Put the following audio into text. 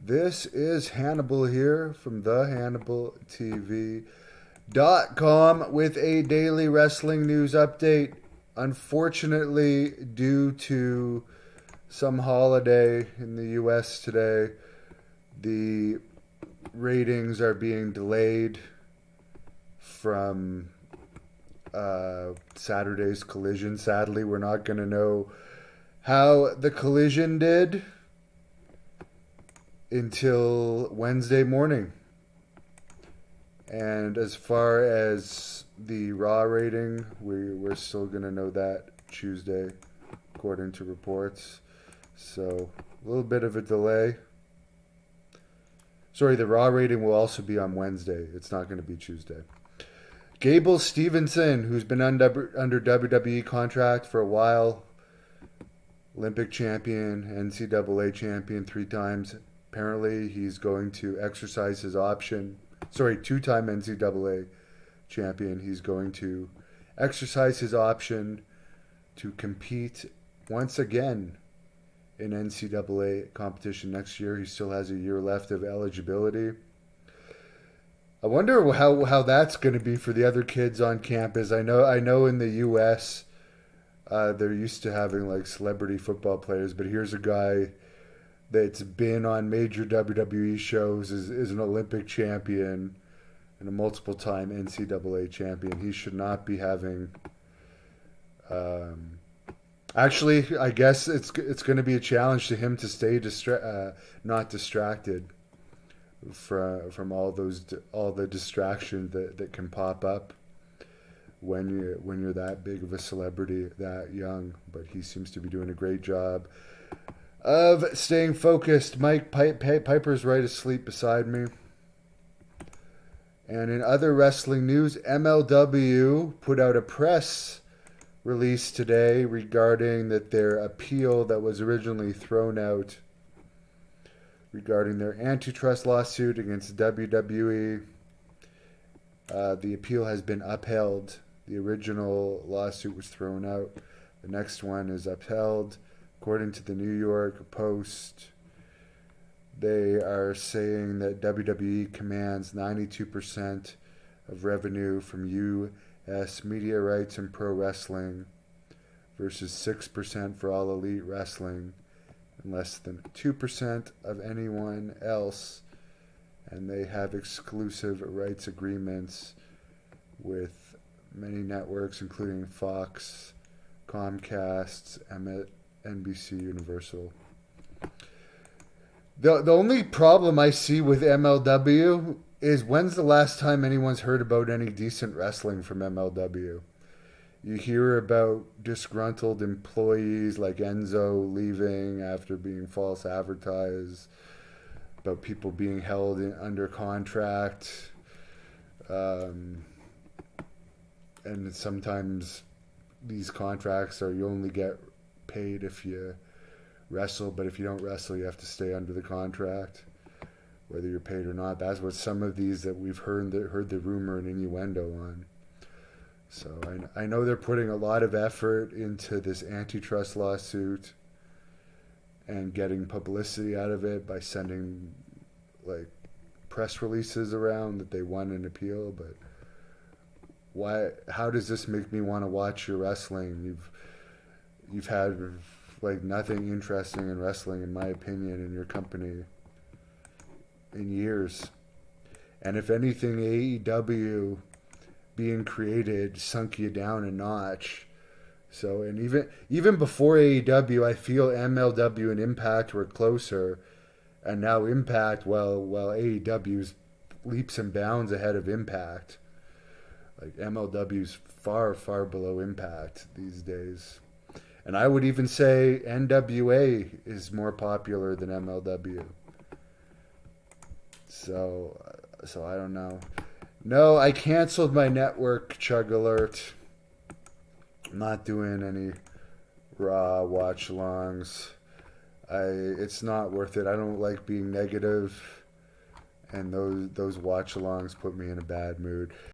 This is Hannibal here from the HannibalTV.com with a daily wrestling news update. Unfortunately, due to some holiday in the US today, the ratings are being delayed from Saturday's Collision. Sadly, we're not going to know how the Collision did until Wednesday morning. And as far as the Raw rating, we're still going to know that Tuesday, according to reports. So, a little bit of a delay. Sorry, the Raw rating will also be on Wednesday. It's not going to be Tuesday. Gable Stevenson, who's been under WWE contract for a while, Olympic champion, NCAA champion 3 times. Apparently, he's going to exercise his option. Sorry, 2-time NCAA champion. He's going to exercise his option to compete once again in NCAA competition next year. He still has a year left of eligibility. I wonder how that's going to be for the other kids on campus. I know in the U.S. They're used to having like celebrity football players, but here's a guy that's been on major WWE shows, is an Olympic champion and a multiple-time NCAA champion. He should not be having. Actually, I guess it's going to be a challenge to him to stay not distracted from all the distractions that can pop up when you're that big of a celebrity, that young. But he seems to be doing a great job of staying focused. Mike Piper's right asleep beside me. And in other wrestling news, MLW put out a press release today regarding that their appeal that was originally thrown out regarding their antitrust lawsuit against WWE. The appeal has been upheld. The original lawsuit was thrown out. The next one is upheld. According to the New York Post, they are saying that WWE commands 92% of revenue from U.S. media rights and pro wrestling versus 6% for all elite wrestling and less than 2% of anyone else. And they have exclusive rights agreements with many networks, including Fox, Comcast, NBC, Universal. The only problem I see with MLW is, when's the last time anyone's heard about any decent wrestling from MLW? You hear about disgruntled employees like Enzo leaving after being false advertised, about people being held under contract, and sometimes these contracts are you only get paid if you wrestle, but if you don't wrestle, you have to stay under the contract, whether you're paid or not. That's what some of these that we've heard the rumor and innuendo on. So I know they're putting a lot of effort into this antitrust lawsuit and getting publicity out of it by sending like press releases around that they won an appeal. But why? How does this make me want to watch your wrestling? You've had like nothing interesting in wrestling, in my opinion, in your company in years. And if anything, AEW being created sunk you down a notch. So, and even before AEW, I feel MLW and Impact were closer, and now Impact, well AEW's leaps and bounds ahead of Impact. Like MLW's far below Impact these days. And I would even say NWA is more popular than MLW. So I don't know. No, I canceled my network, Chug Alert. I'm not doing any Raw watch-alongs. It's not worth it. I don't like being negative, and those watch-alongs put me in a bad mood.